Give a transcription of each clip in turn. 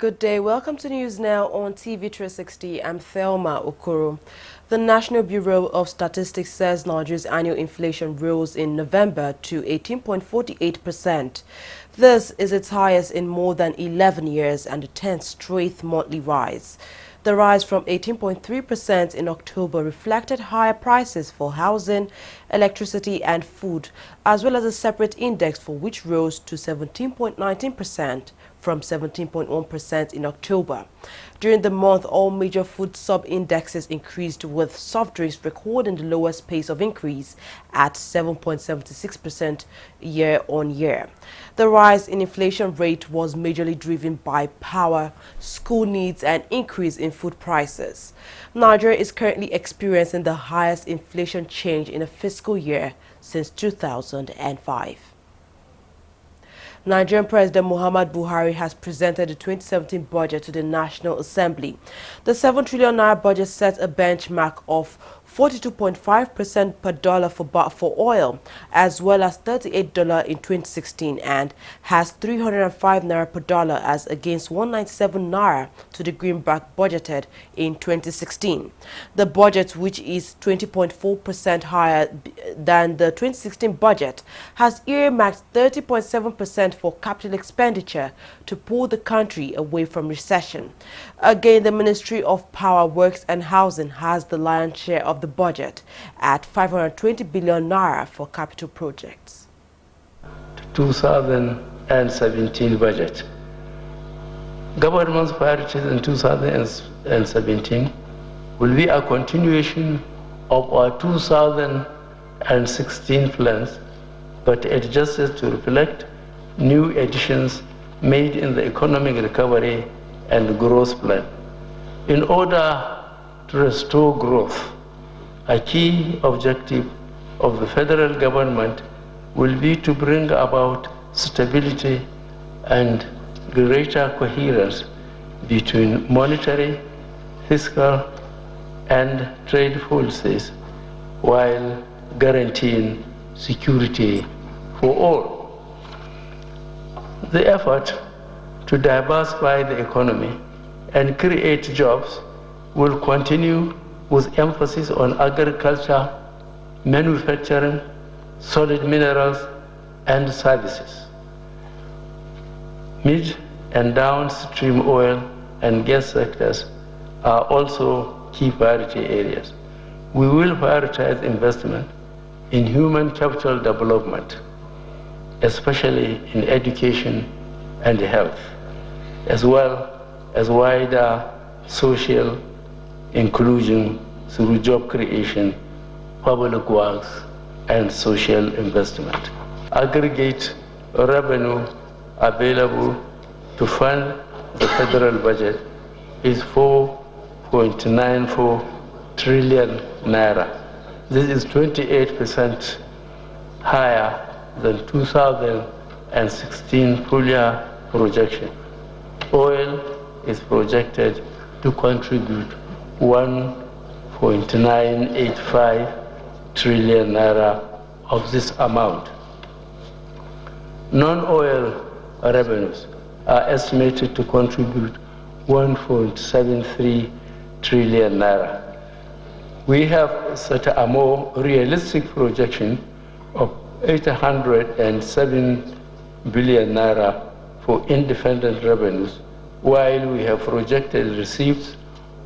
Good day. Welcome to News Now on TV360. I'm Thelma Okoro. The National Bureau of Statistics says Nigeria's annual inflation rose in November to 18.48%. This is its highest in more than 11 years and the 10th straight monthly rise. The rise from 18.3% in October reflected higher prices for housing, electricity and food, as well as a separate index for which rose to 17.19% from 17.1% in October. During the month, all major food sub-indexes increased, with soft drinks recording the lowest pace of increase at 7.76% year-on-year. The rise in inflation rate was majorly driven by power, school needs and increase in food prices. Nigeria is currently experiencing the highest inflation change in a fiscal year since 2005. Nigerian President Muhammadu Buhari has presented the 2017 budget to the National Assembly. The 7 trillion naira budget sets a benchmark of 42.5% per dollar for oil, as well as $38 in 2016, and has 305 naira per dollar as against 197 naira to the greenback budgeted in 2016. The budget, which is 20.4% higher than the 2016 budget, has earmarked 30.7% for capital expenditure to pull the country away from recession. Again, the Ministry of Power, Works and Housing has the lion's share of the budget at 520 billion naira for capital projects. 2017 budget. Government's priorities in 2017 will be a continuation of our 2016 plans, but adjusted to reflect new additions made in the economic recovery and growth plan. In order to restore growth, a key objective of the federal government will be to bring about stability and greater coherence between monetary, fiscal, and trade policies, while guaranteeing security for all. The effort to diversify the economy and create jobs will continue, with emphasis on agriculture, manufacturing, solid minerals, and services. Mid and downstream oil and gas sectors are also key priority areas. We will prioritize investment in human capital development, especially in education and health, as well as wider social inclusion through job creation, public works, and social investment. Aggregate revenue available to fund the federal budget is 4.94 trillion naira. This is 28% higher than 2016 full year projection. Oil is projected to contribute 1.985 trillion naira of this amount. Non-oil revenues are estimated to contribute 1.73 trillion naira. We have set a more realistic projection of 807 billion naira for independent revenues, while we have projected receipts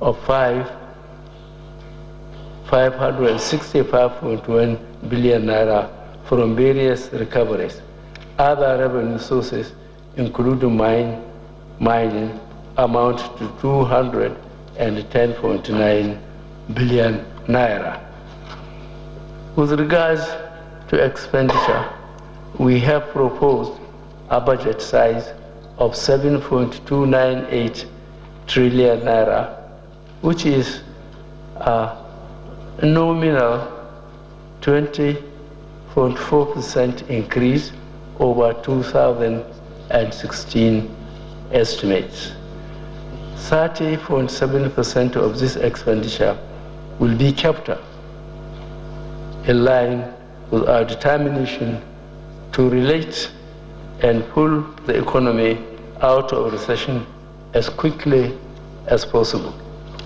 of 565.1 billion naira from various recoveries. Other revenue sources, including mining, amount to 210.9 billion naira. With regards to expenditure, we have proposed a budget size of 7.298 trillion naira, which is a nominal 20.4% increase over 2016 estimates. 30.7% of this expenditure will be capital, in line with our determination to relate and pull the economy out of recession as quickly as possible.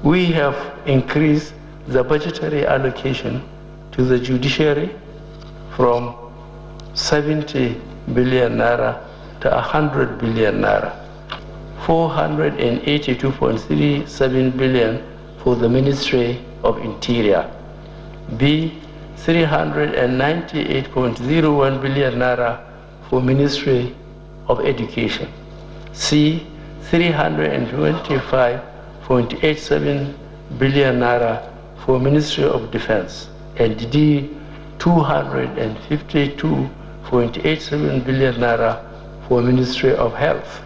We have increased the budgetary allocation to the judiciary from 70 billion naira to 100 billion naira. 482.37 billion for the Ministry of Interior. B. 398.01 billion naira for Ministry of Education. C. 325.87 billion naira for Ministry of Defense. And D. 252.87 billion naira for Ministry of Health.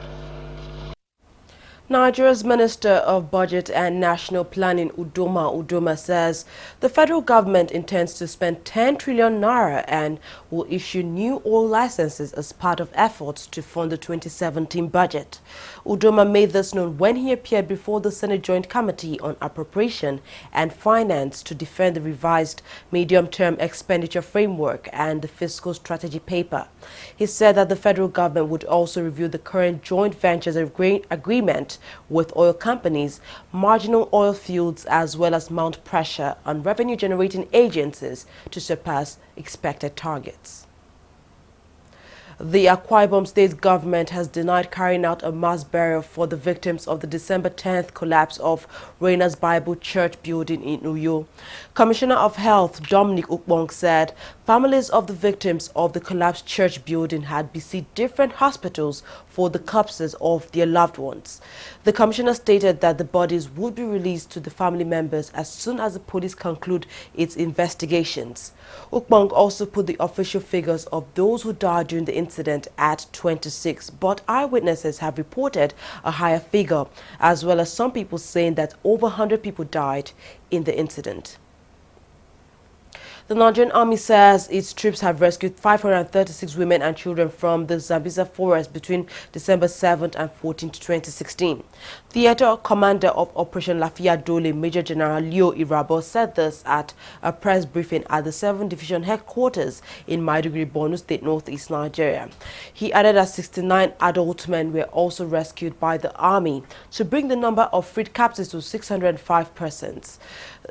Nigeria's Minister of Budget and National Planning, Udoma says the federal government intends to spend 10 trillion naira and will issue new oil licenses as part of efforts to fund the 2017 budget. Udoma made this known when he appeared before the Senate Joint Committee on Appropriation and Finance to defend the revised medium-term expenditure framework and the fiscal strategy paper. He said that the federal government would also review the current joint ventures agreement with oil companies, marginal oil fields, as well as mount pressure on revenue-generating agencies to surpass expected targets. The Akwa Ibom State government has denied carrying out a mass burial for the victims of the December 10th collapse of Reina's Bible Church building in Uyo. Commissioner of Health Dominic Ukbong said families of the victims of the collapsed church building had besieged different hospitals for the corpses of their loved ones. The commissioner stated that the bodies would be released to the family members as soon as the police conclude its investigations. Ukbong also put the official figures of those who died during the incident at 26, but eyewitnesses have reported a higher figure, as well as some people saying that over 100 people died in the incident. The Nigerian Army says its troops have rescued 536 women and children from the Zambeza forest between December 7th and 14th, 2016. Theater Commander of Operation Lafia Dole, Major General Leo Irabo, said this at a press briefing at the 7th Division headquarters in Maiduguri, Borno State, Northeast Nigeria. He added that 69 adult men were also rescued by the Army to bring the number of freed captives to 605 persons.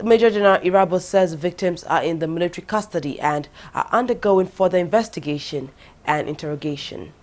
Major General Irabo says victims are in the military custody and are undergoing further investigation and interrogation.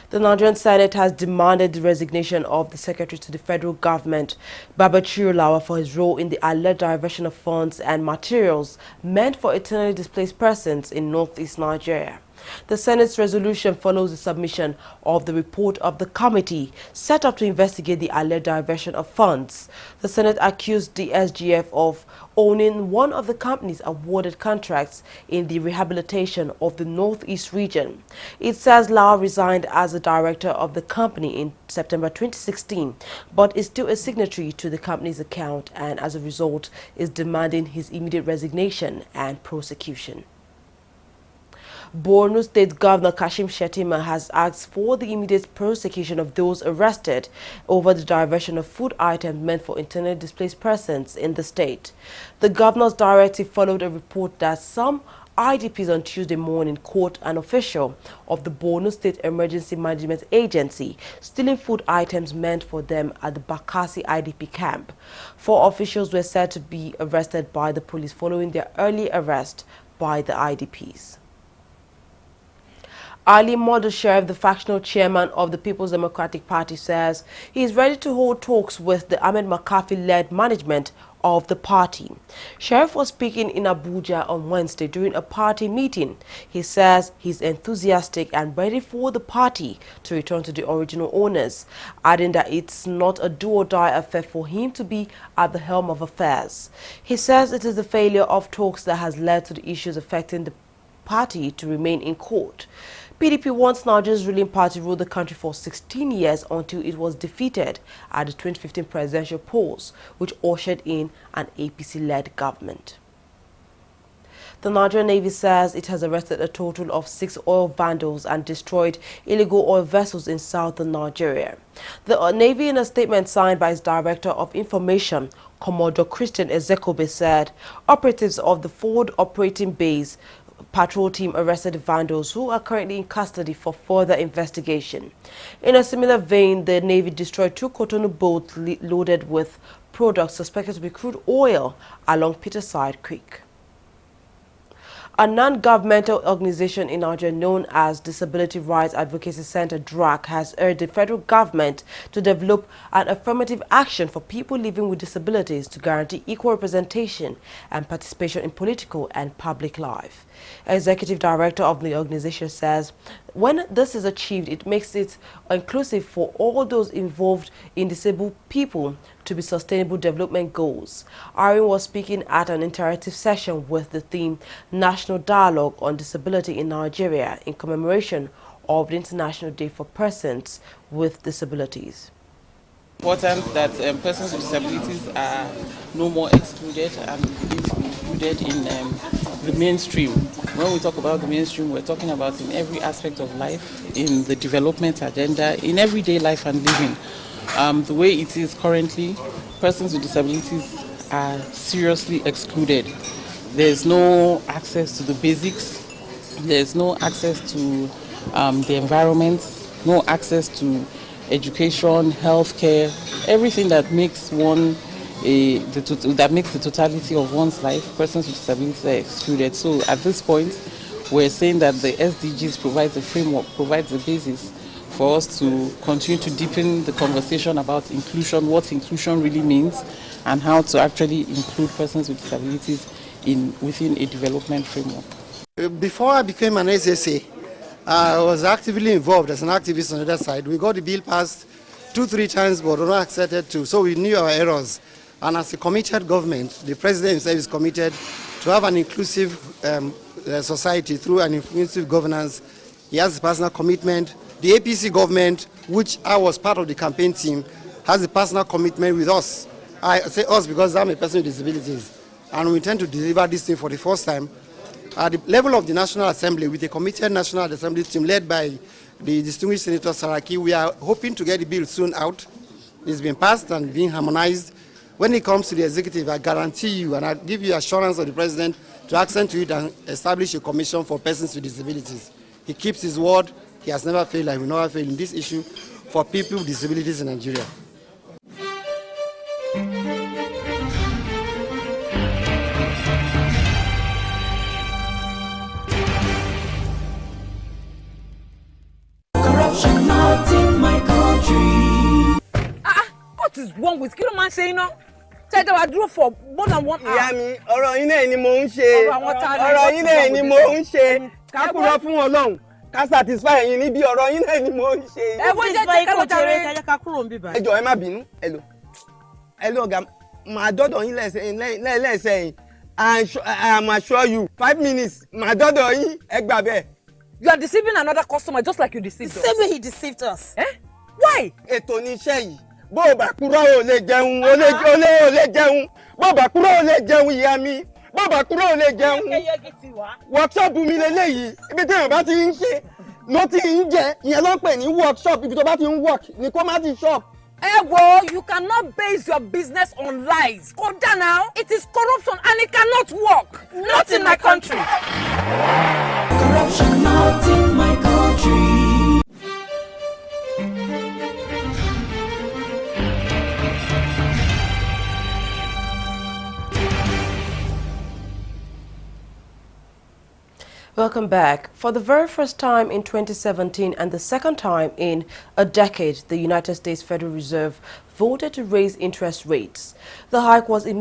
The Nigerian Senate has demanded the resignation of the Secretary to the Federal Government, Babachir Lawa, for his role in the alleged diversion of funds and materials meant for internally displaced persons in northeast Nigeria. The Senate's resolution follows the submission of the report of the committee set up to investigate the alleged diversion of funds. The Senate accused the SGF of owning one of the companies awarded contracts in the rehabilitation of the Northeast region. It says Lau resigned as the director of the company in September 2016, but is still a signatory to the company's account and as a result is demanding his immediate resignation and prosecution. Borno State Governor Kashim Shettima has asked for the immediate prosecution of those arrested over the diversion of food items meant for internally displaced persons in the state. The governor's directive followed a report that some IDPs on Tuesday morning caught an official of the Borno State Emergency Management Agency stealing food items meant for them at the Bakassi IDP camp. 4 officials were said to be arrested by the police following their early arrest by the IDPs. Ali Model Sheriff, the factional chairman of the People's Democratic Party, says he is ready to hold talks with the Ahmed McCarthy-led management of the party. Sheriff was speaking in Abuja on Wednesday during a party meeting. He says he's enthusiastic and ready for the party to return to the original owners, adding that it's not a do-or-die affair for him to be at the helm of affairs. He says it is the failure of talks that has led to the issues affecting the party to remain in court. PDP wants Nigeria's ruling party rule the country for 16 years until it was defeated at the 2015 presidential polls, which ushered in an APC-led government. The Nigerian Navy says it has arrested a total of 6 oil vandals and destroyed illegal oil vessels in southern Nigeria. The Navy, in a statement signed by its Director of Information, Commodore Christian Ezekobe, said operatives of the forward operating base patrol team arrested the vandals who are currently in custody for further investigation. In a similar vein, the Navy destroyed 2 Cotonou boats loaded with products suspected to be crude oil along Peterside Creek. A non-governmental organization in Nigeria known as Disability Rights Advocacy Center (DRAC) has urged the federal government to develop an affirmative action for people living with disabilities to guarantee equal representation and participation in political and public life. Executive Director of the organization says when this is achieved, it makes it inclusive for all those involved in disabled people to be sustainable development goals. Irene was speaking at an interactive session with the theme National Dialogue on Disability in Nigeria in commemoration of the International Day for Persons with Disabilities. Important that persons with disabilities are no more excluded and begin to be included in the mainstream. When we talk about the mainstream, we're talking about in every aspect of life, in the development agenda, in everyday life and living. The way it is currently, persons with disabilities are seriously excluded. There's no access to the basics, there's no access to the environment, no access to education, healthcare, everything that makes that makes the totality of one's life. Persons with disabilities are excluded. So at this point, we're saying that the SDGs provides a framework, provides a basis for us to continue to deepen the conversation about inclusion, what inclusion really means, and how to actually include persons with disabilities within a development framework. Before I became an SSA, I was actively involved as an activist on the other side. We got the bill passed 2-3 times, but were not accepted to, so we knew our errors. And as a committed government, the president himself is committed to have an inclusive society through an inclusive governance. He has a personal commitment. The APC government, which I was part of the campaign team, has a personal commitment with us. I say us because I'm a person with disabilities. And we intend to deliver this thing for the first time at the level of the National Assembly with a committed National Assembly team led by the distinguished Senator Saraki. We are hoping to get the bill soon out. It's been passed and being harmonized. When it comes to the executive, I guarantee you and I give you assurance of the president to accent to it and establish a commission for persons with disabilities. He keeps his word. He has never failed and will never fail in this issue for people with disabilities in Nigeria. Corruption not in my country. What is wrong with you, man? Saying no. Tell them I drew for more than 1 hour. Ìyá mi, ọ̀rọ̀ yín náà ni mò ń ṣe. Ọ̀rọ̀ yín náà ni mò ń ṣe. Ká kúrò fún Ọlọ́run. Ká satisfy yín níbi ọ̀rọ̀ yín náà ni mò ń ṣe. Ẹ wọ́n jẹ́ ká lọ jàre. Ká kúrò ń bí báyìí. Ẹ jọ̀ọ́ ẹ má bínú. Hello ọ̀gá, màá dọ́dọ̀ yín lẹ́sẹ̀ yín. I'm assure you 5 minutes màá dọ́dọ̀ yín ẹ gbà bẹ́ẹ̀. You are deceiving another customer just like you deceived us. The same way he deceived us. Eh? Why? Ètò ní iṣẹ́ yìí. Bó o bá kúrò ò lè jẹun, ò lè jẹun. Bó o bá kúrò ò lè jẹun ìyá mi. Bó o bá kúrò ò lè jẹun. Workshop mi lélẹ́yìí. Ibi tí èèyàn bá ti ń ṣe ló ti ń jẹ. Ìyẹn ló ń pè ní workshop. Ibi tó bá ti ń work ni kó má ti shop. You cannot base your business on lies. Calm down now. It is corruption and it cannot work. Not in my country. Corruption not in my country. Welcome back. For the very first time in 2017 and the second time in a decade, the United States Federal Reserve voted to raise interest rates. The hike was has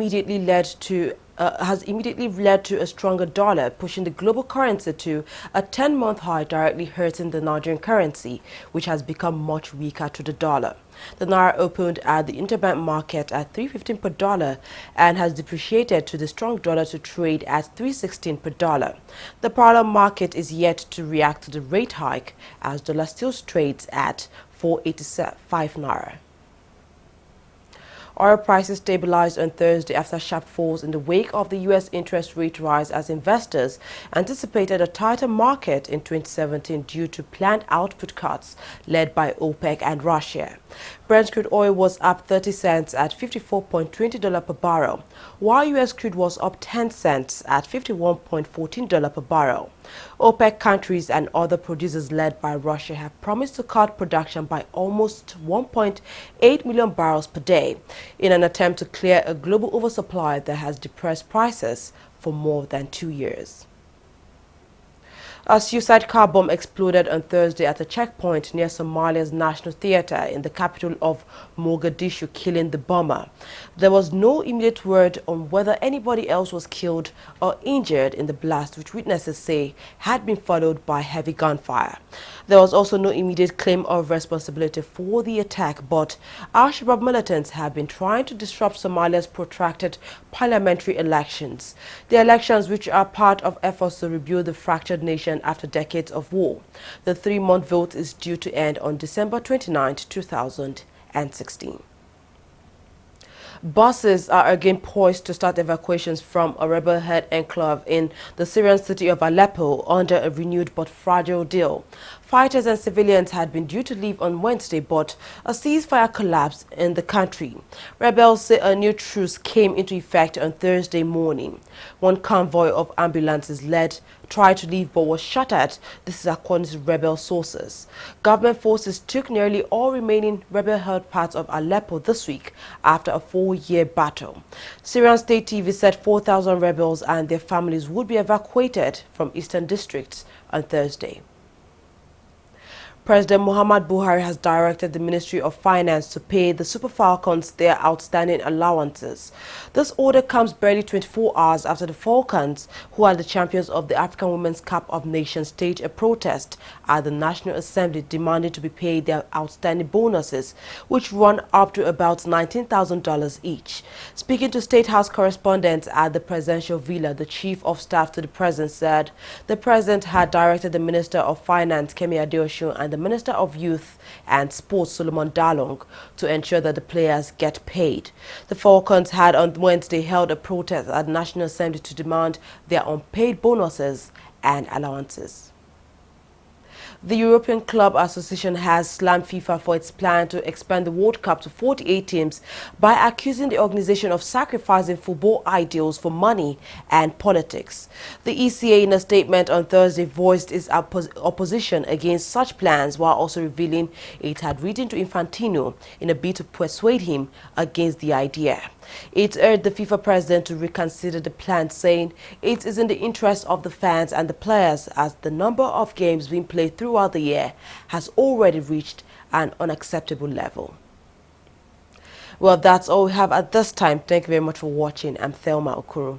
immediately led to a stronger dollar, pushing the global currency to a 10-month high, directly hurting the Nigerian currency, which has become much weaker to the dollar. The Naira opened at the interbank market at $3.15 per dollar and has depreciated to the strong dollar to trade at $3.16 per dollar. The parallel market is yet to react to the rate hike as dollar still trades at 4.85 Naira. Oil prices stabilized on Thursday after sharp falls in the wake of the U.S. interest rate rise as investors anticipated a tighter market in 2017 due to planned output cuts led by OPEC and Russia. Brent crude oil was up 30 cents at $54.20 per barrel, while U.S. crude was up 10 cents at $51.14 per barrel. OPEC countries and other producers led by Russia have promised to cut production by almost 1.8 million barrels per day in an attempt to clear a global oversupply that has depressed prices for more than 2 years. A suicide car bomb exploded on Thursday at a checkpoint near Somalia's National Theatre in the capital of Mogadishu, killing the bomber. There was no immediate word on whether anybody else was killed or injured in the blast, which witnesses say had been followed by heavy gunfire. There was also no immediate claim of responsibility for the attack, but Al-Shabaab militants have been trying to disrupt Somalia's protracted parliamentary elections. The elections, which are part of efforts to rebuild the fractured nation after decades of war. The 3-month vote is due to end on December 29, 2016. Buses are again poised to start evacuations from a rebel-held enclave in the Syrian city of Aleppo under a renewed but fragile deal. Fighters and civilians had been due to leave on Wednesday, but a ceasefire collapsed in the country. Rebels say a new truce came into effect on Thursday morning. One convoy of ambulances tried to leave but was shot at. This is according to rebel sources. Government forces took nearly all remaining rebel-held parts of Aleppo this week after a 4-year battle. Syrian state TV said 4,000 rebels and their families would be evacuated from eastern districts on Thursday. President Muhammad Buhari has directed the Ministry of Finance to pay the Super Falcons their outstanding allowances. This order comes barely 24 hours after the Falcons, who are the champions of the African Women's Cup of Nations, staged a protest at the National Assembly demanding to be paid their outstanding bonuses, which run up to about $19,000 each. Speaking to State House correspondents at the presidential villa, the Chief of Staff to the President said the President had directed the Minister of Finance, Kemi Adeosun, and the Minister of Youth and Sports, Solomon Dalong, to ensure that the players get paid. The Falcons had on Wednesday held a protest at the National Assembly to demand their unpaid bonuses and allowances. The European Club Association has slammed FIFA for its plan to expand the World Cup to 48 teams by accusing the organization of sacrificing football ideals for money and politics. The ECA, in a statement on Thursday, voiced its opposition against such plans, while also revealing it had written to Infantino in a bid to persuade him against the idea. It urged the FIFA president to reconsider the plan, saying it is in the interest of the fans and the players, as the number of games being played throughout the year has already reached an unacceptable level. Well, that's all we have at this time. Thank you very much for watching. I'm Thelma Okoro.